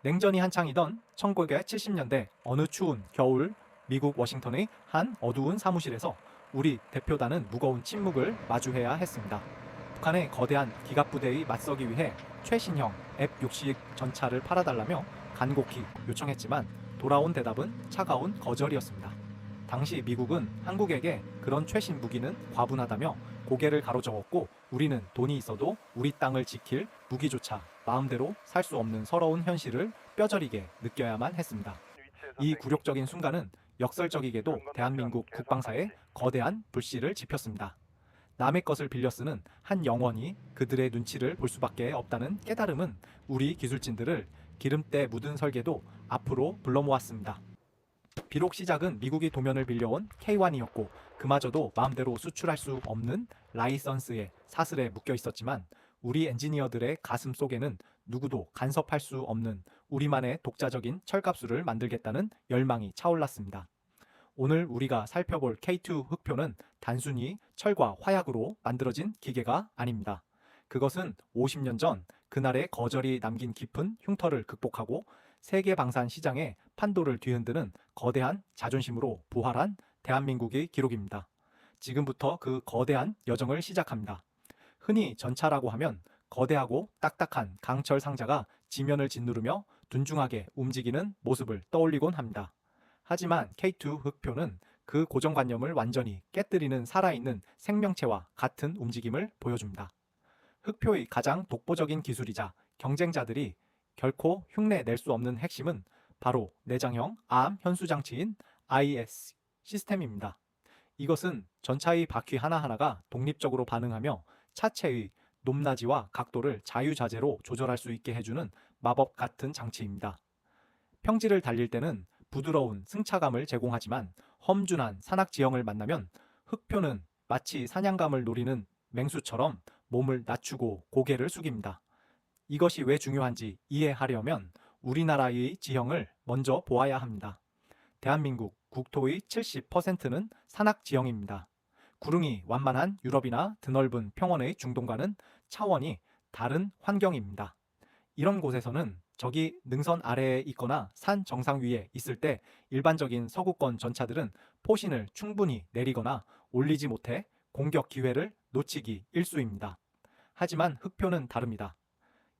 냉전이 한창이던 1970년대 어느 추운 겨울 미국 워싱턴의 한 어두운 사무실에서 우리 대표단은 무거운 침묵을 마주해야 했습니다. 북한의 거대한 기갑부대에 맞서기 위해 최신형 F-60 전차를 팔아달라며 간곡히 요청했지만 돌아온 대답은 차가운 거절이었습니다. 당시 미국은 한국에게 그런 최신 무기는 과분하다며 고개를 가로저었고, 우리는 돈이 있어도 우리 땅을 지킬 무기조차 마음대로 살 수 없는 서러운 현실을 뼈저리게 느껴야만 했습니다. 이 굴욕적인 순간은 역설적이게도 대한민국 국방사에 거대한 불씨를 지폈습니다. 남의 것을 빌려 쓰는 한 영혼이 그들의 눈치를 볼 수밖에 없다는 깨달음은 우리 기술진들을 기름때 묻은 설계도 앞으로 불러 모았습니다. 비록 시작은 미국이 도면을 빌려온 K1이었고 그마저도 마음대로 수출할 수 없는 라이선스의 사슬에 묶여 있었지만, 우리 엔지니어들의 가슴 속에는 누구도 간섭할 수 없는 우리만의 독자적인 철갑수를 만들겠다는 열망이 차올랐습니다. 오늘 우리가 살펴볼 K2 흑표는 단순히 철과 화약으로 만들어진 기계가 아닙니다. 그것은 50년 전 그날의 거절이 남긴 깊은 흉터를 극복하고 세계 방산 시장에 판도를 뒤흔드는 거대한 자존심으로 부활한 대한민국의 기록입니다. 지금부터 그 거대한 여정을 시작합니다. 흔히 전차라고 하면 거대하고 딱딱한 강철 상자가 지면을 짓누르며 둔중하게 움직이는 모습을 떠올리곤 합니다. 하지만 K2 흑표는 그 고정관념을 완전히 깨뜨리는 살아있는 생명체와 같은 움직임을 보여줍니다. 흑표의 가장 독보적인 기술이자 경쟁자들이 결코 흉내 낼 수 없는 핵심은 바로 내장형 암 현수장치인 IS 시스템입니다. 이것은 전차의 바퀴 하나하나가 독립적으로 반응하며 차체의 높낮이와 각도를 자유자재로 조절할 수 있게 해주는 마법 같은 장치입니다. 평지를 달릴 때는 부드러운 승차감을 제공하지만 험준한 산악 지형을 만나면 흑표는 마치 사냥감을 노리는 맹수처럼 몸을 낮추고 고개를 숙입니다. 이것이 왜 중요한지 이해하려면 우리나라의 지형을 먼저 보아야 합니다. 대한민국 국토의 70%는 산악 지형입니다. 구릉이 완만한 유럽이나 드넓은 평원의 중동과는 차원이 다른 환경입니다. 이런 곳에서는 적이 능선 아래에 있거나 산 정상 위에 있을 때 일반적인 서구권 전차들은 포신을 충분히 내리거나 올리지 못해 공격 기회를 놓치기 일쑤입니다. 하지만 흑표는 다릅니다.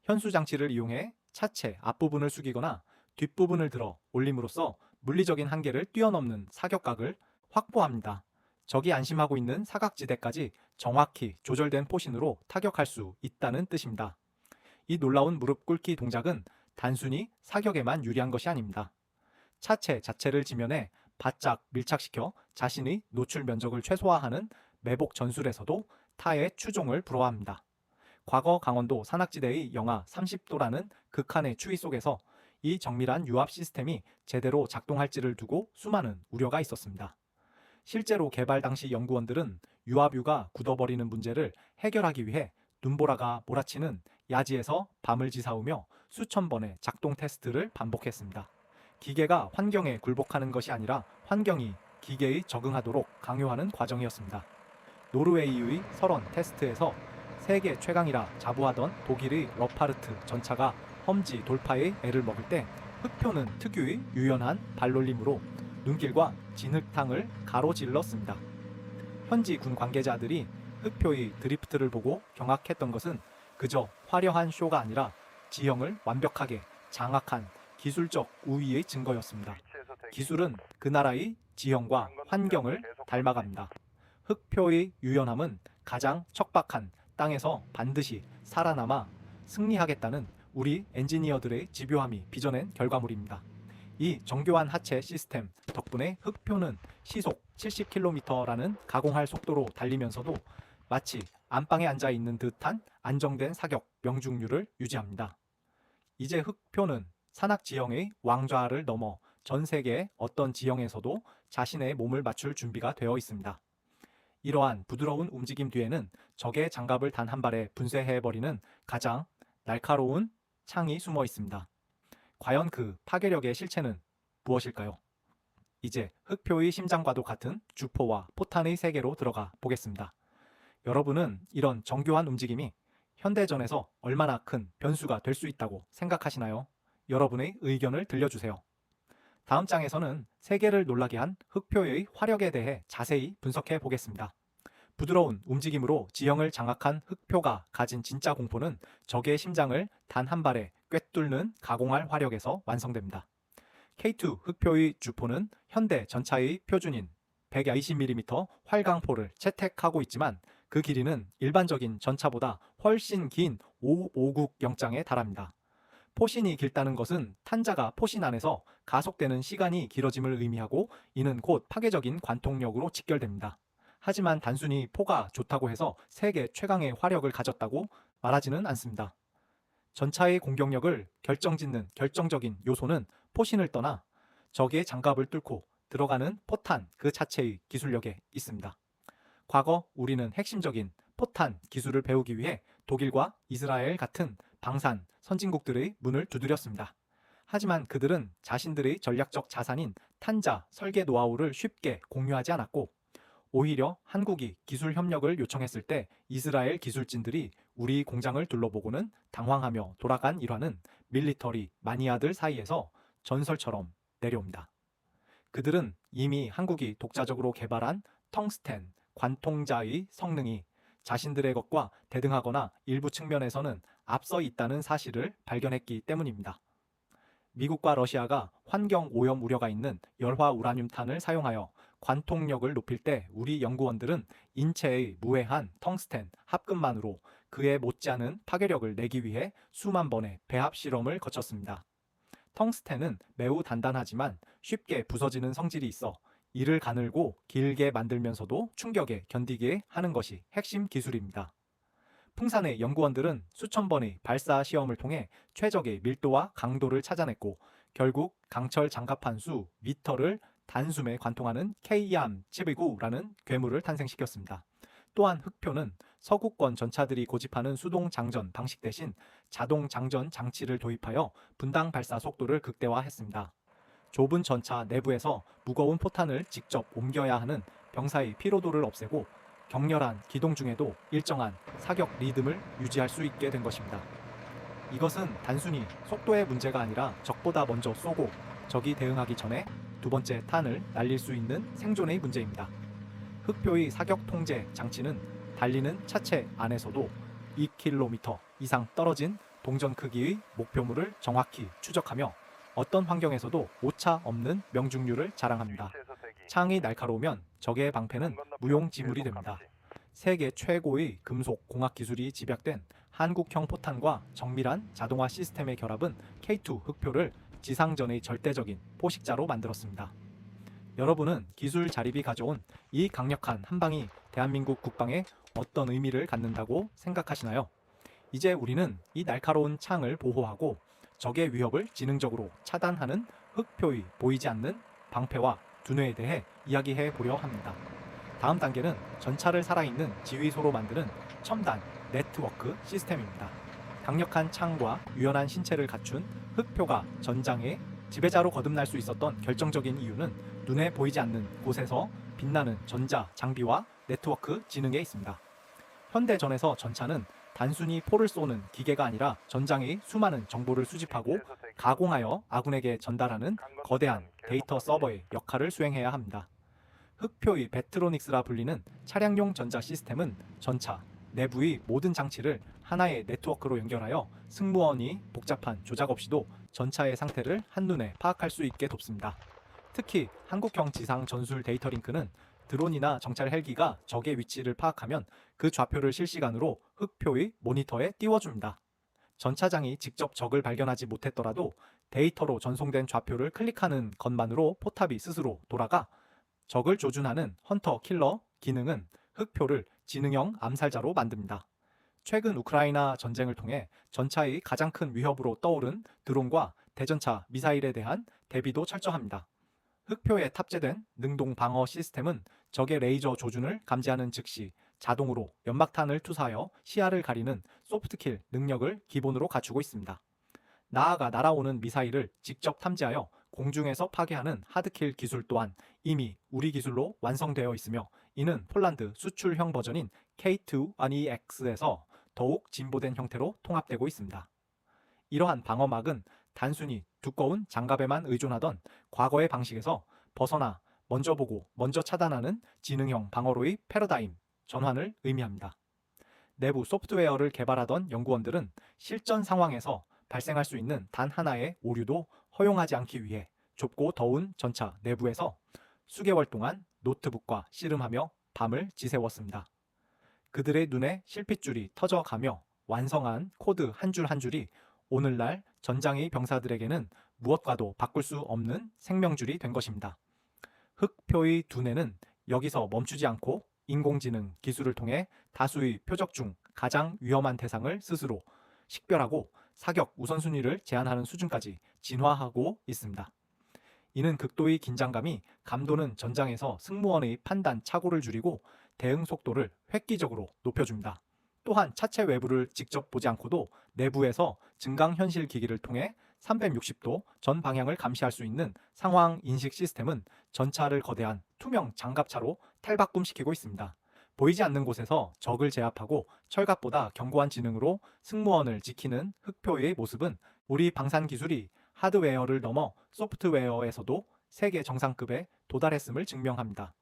현수장치를 이용해 차체 앞부분을 숙이거나 뒷부분을 들어 올림으로써 물리적인 한계를 뛰어넘는 사격각을 확보합니다. 적이 안심하고 있는 사각지대까지 정확히 조절된 포신으로 타격할 수 있다는 뜻입니다. 이 놀라운 무릎 꿇기 동작은 단순히 사격에만 유리한 것이 아닙니다. 차체 자체를 지면에 바짝 밀착시켜 자신의 노출 면적을 최소화하는 매복 전술에서도 타의 추종을 불허합니다. 과거 강원도 산악지대의 영하 30도라는 극한의 추위 속에서 이 정밀한 유압 시스템이 제대로 작동할지를 두고 수많은 우려가 있었습니다. 실제로 개발 당시 연구원들은 유압유가 굳어버리는 문제를 해결하기 위해 눈보라가 몰아치는 야지에서 밤을 지새우며 수천 번의 작동 테스트를 반복했습니다. 기계가 환경에 굴복하는 것이 아니라 환경이 기계에 적응하도록 강요하는 과정이었습니다. 노르웨이의 설원 테스트에서 세계 최강이라 자부하던 독일의 러파르트 전차가 험지 돌파에 애를 먹을 때 흑표는 특유의 유연한 발놀림으로 눈길과 진흙탕을 가로질렀습니다. 현지 군 관계자들이 흑표의 드리프트를 보고 경악했던 것은 그저 화려한 쇼가 아니라 지형을 완벽하게 장악한 기술적 우위의 증거였습니다. 기술은 그 나라의 지형과 환경을 닮아갑니다. 흑표의 유연함은 가장 척박한 땅에서 반드시 살아남아 승리하겠다는 우리 엔지니어들의 집요함이 빚어낸 결과물입니다. 이 정교한 하체 시스템 덕분에 흑표는 시속 70km라는 가공할 속도로 달리면서도 마치 안방에 앉아 있는 듯한 안정된 사격 명중률을 유지합니다. 이제 흑표는 산악 지형의 왕좌를 넘어 전 세계의 어떤 지형에서도 자신의 몸을 맞출 준비가 되어 있습니다. 이러한 부드러운 움직임 뒤에는 적의 장갑을 단 한 발에 분쇄해버리는 가장 날카로운 창이 숨어 있습니다. 과연 그 파괴력의 실체는 무엇일까요? 이제 흑표의 심장과도 같은 주포와 포탄의 세계로 들어가 보겠습니다. 여러분은 이런 정교한 움직임이 현대전에서 얼마나 큰 변수가 될 수 있다고 생각하시나요? 여러분의 의견을 들려주세요. 다음 장에서는 세계를 놀라게 한 흑표의 화력에 대해 자세히 분석해 보겠습니다. 부드러운 움직임으로 지형을 장악한 흑표가 가진 진짜 공포는 적의 심장을 단 한 발에 꿰뚫는 가공할 화력에서 완성됩니다. K2 흑표의 주포는 현대 전차의 표준인 120mm 활강포를 채택하고 있지만 그 길이는 일반적인 전차보다 훨씬 긴 556 영장에 달합니다. 포신이 길다는 것은 탄자가 포신 안에서 가속되는 시간이 길어짐을 의미하고 이는 곧 파괴적인 관통력으로 직결됩니다. 하지만 단순히 포가 좋다고 해서 세계 최강의 화력을 가졌다고 말하지는 않습니다. 전차의 공격력을 결정짓는 결정적인 요소는 포신을 떠나 적의 장갑을 뚫고 들어가는 포탄 그 자체의 기술력에 있습니다. 과거 우리는 핵심적인 포탄 기술을 배우기 위해 독일과 이스라엘 같은 방산 선진국들의 문을 두드렸습니다. 하지만 그들은 자신들의 전략적 자산인 탄자 설계 노하우를 쉽게 공유하지 않았고 오히려 한국이 기술 협력을 요청했을 때 이스라엘 기술진들이 우리 공장을 둘러보고는 당황하며 돌아간 일화는 밀리터리 마니아들 사이에서 전설처럼 내려옵니다. 그들은 이미 한국이 독자적으로 개발한 텅스텐 관통자의 성능이 자신들의 것과 대등하거나 일부 측면에서는 앞서 있다는 사실을 발견했기 때문입니다. 미국과 러시아가 환경 오염 우려가 있는 열화 우라늄탄을 사용하여 관통력을 높일 때 우리 연구원들은 인체의 무해한 텅스텐 합금만으로 그에 못지않은 파괴력을 내기 위해 수만 번의 배합 실험을 거쳤습니다. 텅스텐은 매우 단단하지만 쉽게 부서지는 성질이 있어 이를 가늘고 길게 만들면서도 충격에 견디게 하는 것이 핵심 기술입니다. 풍산의 연구원들은 수천 번의 발사 시험을 통해 최적의 밀도와 강도를 찾아냈고 결국 강철 장갑 한 수 미터를 단숨에 관통하는 K암 729라는 괴물을 탄생시켰습니다. 또한 흑표는 서구권 전차들이 고집하는 수동 장전 방식 대신 자동 장전 장치를 도입하여 분당 발사 속도를 극대화했습니다. 좁은 전차 내부에서 무거운 포탄을 직접 옮겨야 하는 병사의 피로도를 없애고 격렬한 기동 중에도 일정한 사격 리듬을 유지할 수 있게 된 것입니다. 이것은 단순히 속도의 문제가 아니라 적보다 먼저 쏘고 적이 대응하기 전에 두 번째 탄을 날릴 수 있는 생존의 문제입니다. 흑표의 사격 통제 장치는 달리는 차체 안에서도 2km 이상 떨어진 동전 크기의 목표물을 정확히 추적하며 어떤 환경에서도 오차 없는 명중률을 자랑합니다. 창이 날카로우면 적의 방패는 무용지물이 됩니다. 세계 최고의 금속 공학 기술이 집약된 한국형 포탄과 정밀한 자동화 시스템의 결합은 K2 흑표를 지상전의 절대적인 포식자로 만들었습니다. 여러분은 기술 자립이 가져온 이 강력한 한방이 대한민국 국방에 어떤 의미를 갖는다고 생각하시나요? 이제 우리는 이 날카로운 창을 보호하고 적의 위협을 지능적으로 차단하는 흑표의 보이지 않는 방패와 두뇌에 대해 이야기해 보려 합니다. 다음 단계는 전차를 살아있는 지휘소로 만드는 첨단 네트워크 시스템입니다. 강력한 창과 유연한 신체를 갖춘 흑표가 전장의 지배자로 거듭날 수 있었던 결정적인 이유는 눈에 보이지 않는 곳에서 빛나는 전자 장비와 네트워크 지능에 있습니다. 현대전에서 전차는 단순히 포를 쏘는 기계가 아니라 전장의 수많은 정보를 수집하고 가공하여 아군에게 전달하는 거대한 데이터 서버의 역할을 수행해야 합니다. 흑표의 베트로닉스라 불리는 차량용 전자 시스템은 전차 내부의 모든 장치를 하나의 네트워크로 연결하여 승무원이 복잡한 조작 없이도 전차의 상태를 한눈에 파악할 수 있게 돕습니다. 특히 한국형 지상 전술 데이터 링크는 드론이나 정찰 헬기가 적의 위치를 파악하면 그 좌표를 실시간으로 흑표의 모니터에 띄워줍니다. 전차장이 직접 적을 발견하지 못했더라도 데이터로 전송된 좌표를 클릭하는 것만으로 포탑이 스스로 돌아가 적을 조준하는 헌터 킬러 기능은 흑표를 지능형 암살자로 만듭니다. 최근 우크라이나 전쟁을 통해 전차의 가장 큰 위협으로 떠오른 드론과 대전차 미사일에 대한 대비도 철저합니다. 흑표에 탑재된 능동 방어 시스템은 적의 레이저 조준을 감지하는 즉시 자동으로 연막탄을 투사하여 시야를 가리는 소프트킬 능력을 기본으로 갖추고 있습니다. 나아가 날아오는 미사일을 직접 탐지하여 공중에서 파괴하는 하드킬 기술 또한 이미 우리 기술로 완성되어 있으며 이는 폴란드 수출형 버전인 K2-1EX에서 더욱 진보된 형태로 통합되고 있습니다. 이러한 방어막은 단순히 두꺼운 장갑에만 의존하던 과거의 방식에서 벗어나 먼저 보고 먼저 차단하는 지능형 방어로의 패러다임 전환을 의미합니다. 내부 소프트웨어를 개발하던 연구원들은 실전 상황에서 발생할 수 있는 단 하나의 오류도 허용하지 않기 위해 좁고 더운 전차 내부에서 수개월 동안 노트북과 씨름하며 밤을 지새웠습니다. 그들의 눈에 실핏줄이 터져가며 완성한 코드 한 줄 한 줄이 오늘날 전장의 병사들에게는 무엇과도 바꿀 수 없는 생명줄이 된 것입니다. 흑표의 두뇌는 여기서 멈추지 않고 인공지능 기술을 통해 다수의 표적 중 가장 위험한 대상을 스스로 식별하고 사격 우선순위를 제한하는 수준까지 진화하고 있습니다. 이는 극도의 긴장감이 감도는 전장에서 승무원의 판단 착오를 줄이고 대응 속도를 획기적으로 높여줍니다. 또한 차체 외부를 직접 보지 않고도 내부에서 증강현실 기기를 통해 360도 전 방향을 감시할 수 있는 상황 인식 시스템은 전차를 거대한 투명 장갑차로 탈바꿈시키고 있습니다. 보이지 않는 곳에서 적을 제압하고 철갑보다 견고한 지능으로 승무원을 지키는 흑표의 모습은 우리 방산 기술이 하드웨어를 넘어 소프트웨어에서도 세계 정상급에 도달했음을 증명합니다.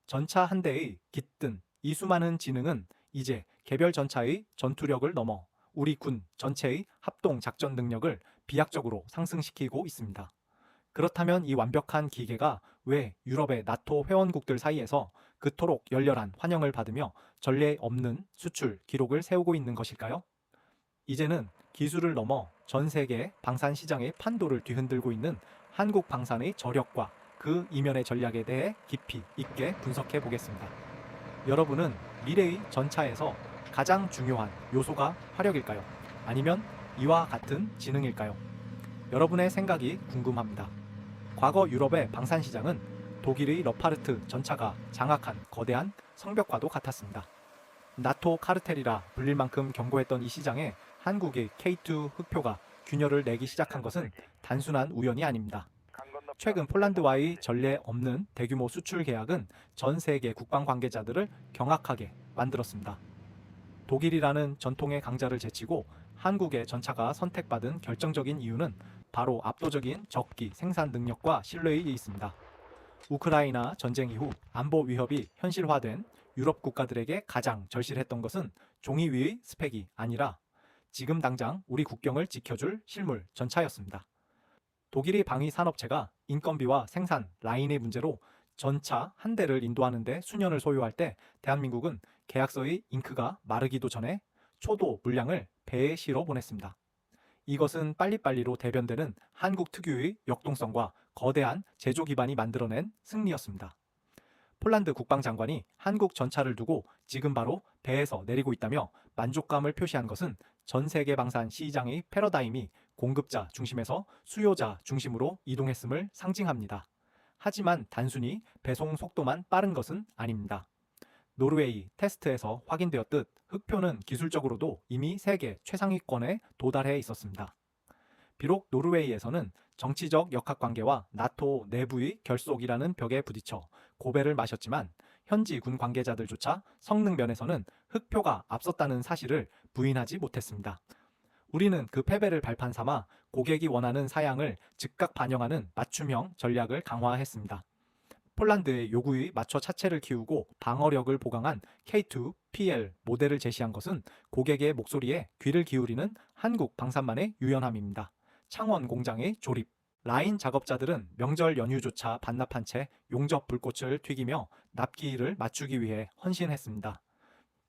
전차 한 대의 깃든 이 수많은 지능은 이제 개별 전차의 전투력을 넘어 우리 군 전체의 합동 작전 능력을 비약적으로 상승시키고 있습니다. 그렇다면 이 완벽한 기계가 왜 유럽의 나토 회원국들 사이에서 그토록 열렬한 환영을 받으며 전례 없는 수출 기록을 세우고 있는 것일까요? 이제는 기술을 넘어 전 세계 방산 시장의 판도를 뒤흔들고 있는 한국 방산의 저력과 그 이면의 전략에 대해 깊이 있게 분석해 보겠습니다. 여러분은 미래의 전차에서 가장 중요한 요소가 화력일까요? 아니면 이와 같은 지능일까요? 여러분의 생각이 궁금합니다. 과거 유럽의 방산 시장은 독일의 러파르트 전차가 장악한 거대한 성벽과도 같았습니다. 나토 카르텔이라 불릴 만큼 견고했던 이 시장에 한국의 K2 흑표가 균열을 내기 시작한 것은 단순한 우연이 아닙니다. 최근 폴란드와의 전례 없는 대규모 수출 계약은 전 세계 국방 관계자들을 경악하게 만들었습니다. 독일이라는 전통의 강자를 제치고 한국의 전차가 선택받은 결정적인 이유는 바로 압도적인 적기 생산 능력과 신뢰에 있습니다. 우크라이나 전쟁 이후 안보 위협이 현실화된 유럽 국가들에게 가장 절실했던 것은 종이 위의 스펙이 아니라 지금 당장 우리 국경을 지켜줄 실물 전차였습니다. 독일의 방위 산업체가 인건비와 생산 라인의 문제로 전차 한 대를 인도하는 데 수년을 소요할 때 대한민국은 계약서의 잉크가 마르기도 전에 초도 물량을 배에 실어 보냈습니다. 이것은 빨리빨리로 대변되는 한국 특유의 역동성과 거대한 제조 기반이 만들어낸 승리였습니다. 폴란드 국방장관이 한국 전차를 두고 지금 바로 배에서 내리고 있다며 만족감을 표시한 것은 전 세계 방산 시장의 패러다임이 공급자 중심에서 수요자 중심으로 이동했음을 상징합니다. 하지만 단순히 배송 속도만 빠른 것은 아닙니다. 노르웨이 테스트에서 확인되었듯 흑표는 기술적으로도 이미 세계 최상위권에 도달해 있었습니다. 비록 노르웨이에서는 정치적 역학관계와 나토 내부의 결속이라는 벽에 부딪혀 고배를 마셨지만 현지 군 관계자들조차 성능 면에서는 흑표가 앞섰다는 사실을 부인하지 못했습니다. 우리는 그 패배를 발판 삼아 고객이 원하는 사양을 즉각 반영하는 맞춤형 전략을 강화했습니다. 폴란드의 요구에 맞춰 차체를 키우고 방어력을 보강한 K2 PL 모델을 제시한 것은 고객의 목소리에 귀를 기울이는 한국 방산만의 유연함입니다. 창원 공장의 조립, 라인 작업자들은 명절 연휴조차 반납한 채 용접 불꽃을 튀기며 납기를 맞추기 위해 헌신했습니다.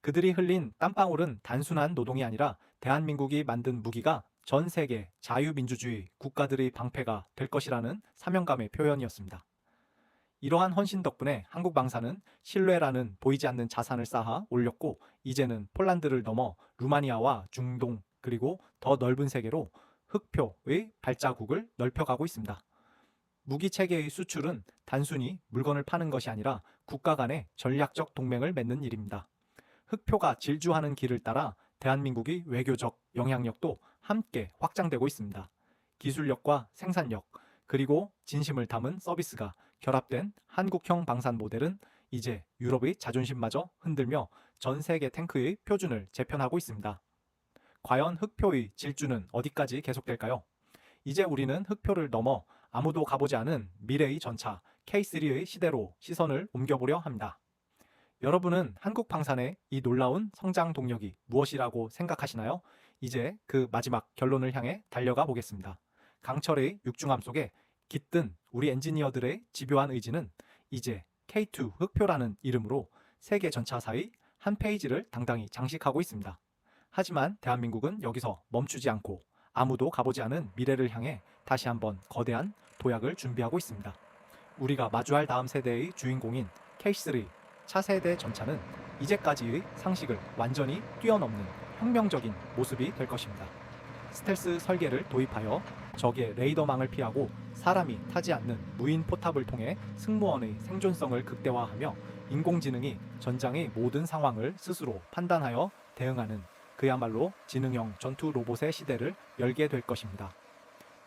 그들이 흘린 땀방울은 단순한 노동이 아니라 대한민국이 만든 무기가 전 세계 자유민주주의 국가들의 방패가 될 것이라는 사명감의 표현이었습니다. 이러한 헌신 덕분에 한국 방산은 신뢰라는 보이지 않는 자산을 쌓아 올렸고 이제는 폴란드를 넘어 루마니아와 중동 그리고 더 넓은 세계로 흑표의 발자국을 넓혀가고 있습니다. 무기 체계의 수출은 단순히 물건을 파는 것이 아니라 국가 간의 전략적 동맹을 맺는 일입니다. 흑표가 질주하는 길을 따라 대한민국의 외교적 영향력도 함께 확장되고 있습니다. 기술력과 생산력, 그리고 진심을 담은 서비스가 결합된 한국형 방산 모델은 이제 유럽의 자존심마저 흔들며 전 세계 탱크의 표준을 재편하고 있습니다. 과연 흑표의 질주는 어디까지 계속될까요? 이제 우리는 흑표를 넘어 아무도 가보지 않은 미래의 전차 K3의 시대로 시선을 옮겨보려 합니다. 여러분은 한국 방산의 이 놀라운 성장 동력이 무엇이라고 생각하시나요? 이제 그 마지막 결론을 향해 달려가 보겠습니다. 강철의 육중함 속에 깃든 우리 엔지니어들의 집요한 의지는 이제 K2 흑표라는 이름으로 세계 전차사의 한 페이지를 당당히 장식하고 있습니다. 하지만 대한민국은 여기서 멈추지 않고 아무도 가보지 않은 미래를 향해 다시 한번 거대한 도약을 준비하고 있습니다. 우리가 마주할 다음 세대의 주인공인 K3 차세대 전차는 이제까지의 상식을 완전히 뛰어넘는 혁명적인 모습이 될 것입니다. 스텔스 설계를 도입하여 적의 레이더망을 피하고 사람이 타지 않는 무인 포탑을 통해 승무원의 생존성을 극대화하며 인공지능이 전장의 모든 상황을 스스로 판단하여 대응하는 그야말로 지능형 전투 로봇의 시대를 열게 될 것입니다.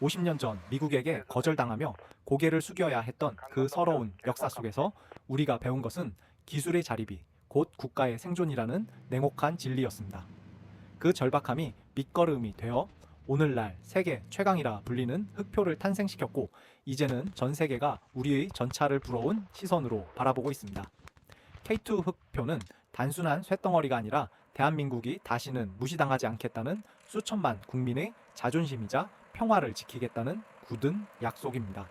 50년 전 미국에게 거절당하며 고개를 숙여야 했던 그 서러운 역사 속에서 우리가 배운 것은 기술의 자립이 곧 국가의 생존이라는 냉혹한 진리였습니다. 그 절박함이 밑거름이 되어 오늘날 세계 최강이라 불리는 흑표를 탄생시켰고 이제는 전 세계가 우리의 전차를 부러운 시선으로 바라보고 있습니다. K2 흑표는 단순한 쇳덩어리가 아니라 대한민국이 다시는 무시당하지 않겠다는 수천만 국민의 자존심이자 평화를 지키겠다는 굳은 약속입니다.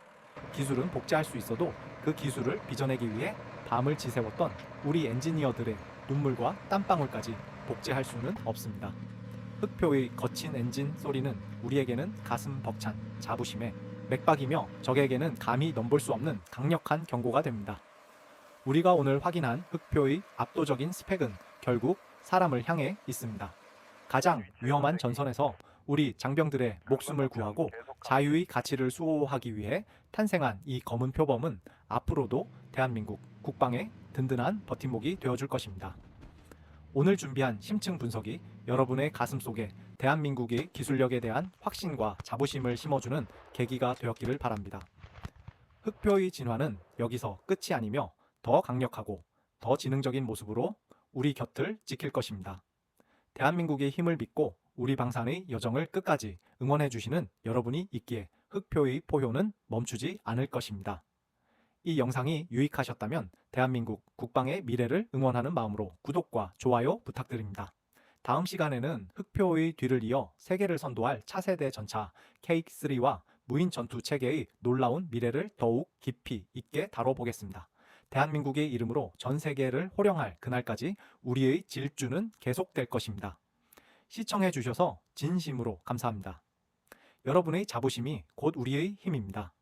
기술은 복제할 수 있어도 그 기술을 빚어내기 위해 밤을 지새웠던 우리 엔지니어들의 눈물과 땀방울까지 복제할 수는 없습니다. 흑표의 거친 엔진 소리는 우리에게는 가슴 벅찬 자부심에 맥박이며 적에게는 감히 넘볼 수 없는 강력한 경고가 됩니다. 우리가 오늘 확인한 흑표의 압도적인 스펙은 결국 사람을 향해 있습니다. 가장 위험한 전선에서 우리 장병들의 목숨을 구하고 자유의 가치를 수호하기 위해 탄생한 이 검은 표범은 앞으로도 대한민국 국방의 든든한 버팀목이 되어줄 것입니다. 오늘 준비한 심층 분석이 여러분의 가슴 속에 대한민국의 기술력에 대한 확신과 자부심을 심어주는 계기가 되었기를 바랍니다. 흑표의 진화는 여기서 끝이 아니며 더 강력하고 더 지능적인 모습으로 우리 곁을 지킬 것입니다. 대한민국의 힘을 믿고 우리 방산의 여정을 끝까지 응원해 주시는 여러분이 있기에 흑표의 포효는 멈추지 않을 것입니다. 이 영상이 유익하셨다면 대한민국 국방의 미래를 응원하는 마음으로 구독과 좋아요 부탁드립니다. 다음 시간에는 흑표의 뒤를 이어 세계를 선도할 차세대 전차 K3와 무인 전투 체계의 놀라운 미래를 더욱 깊이 있게 다뤄보겠습니다. 대한민국의 이름으로 전 세계를 호령할 그날까지 우리의 질주는 계속될 것입니다. 시청해 주셔서 진심으로 감사합니다. 여러분의 자부심이 곧 우리의 힘입니다.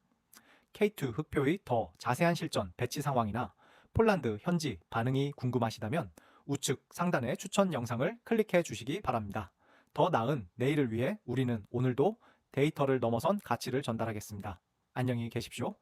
K2 흑표의 더 자세한 실전 배치 상황이나 폴란드 현지 반응이 궁금하시다면 우측 상단의 추천 영상을 클릭해 주시기 바랍니다. 더 나은 내일을 위해 우리는 오늘도 데이터를 넘어선 가치를 전달하겠습니다. 안녕히 계십시오.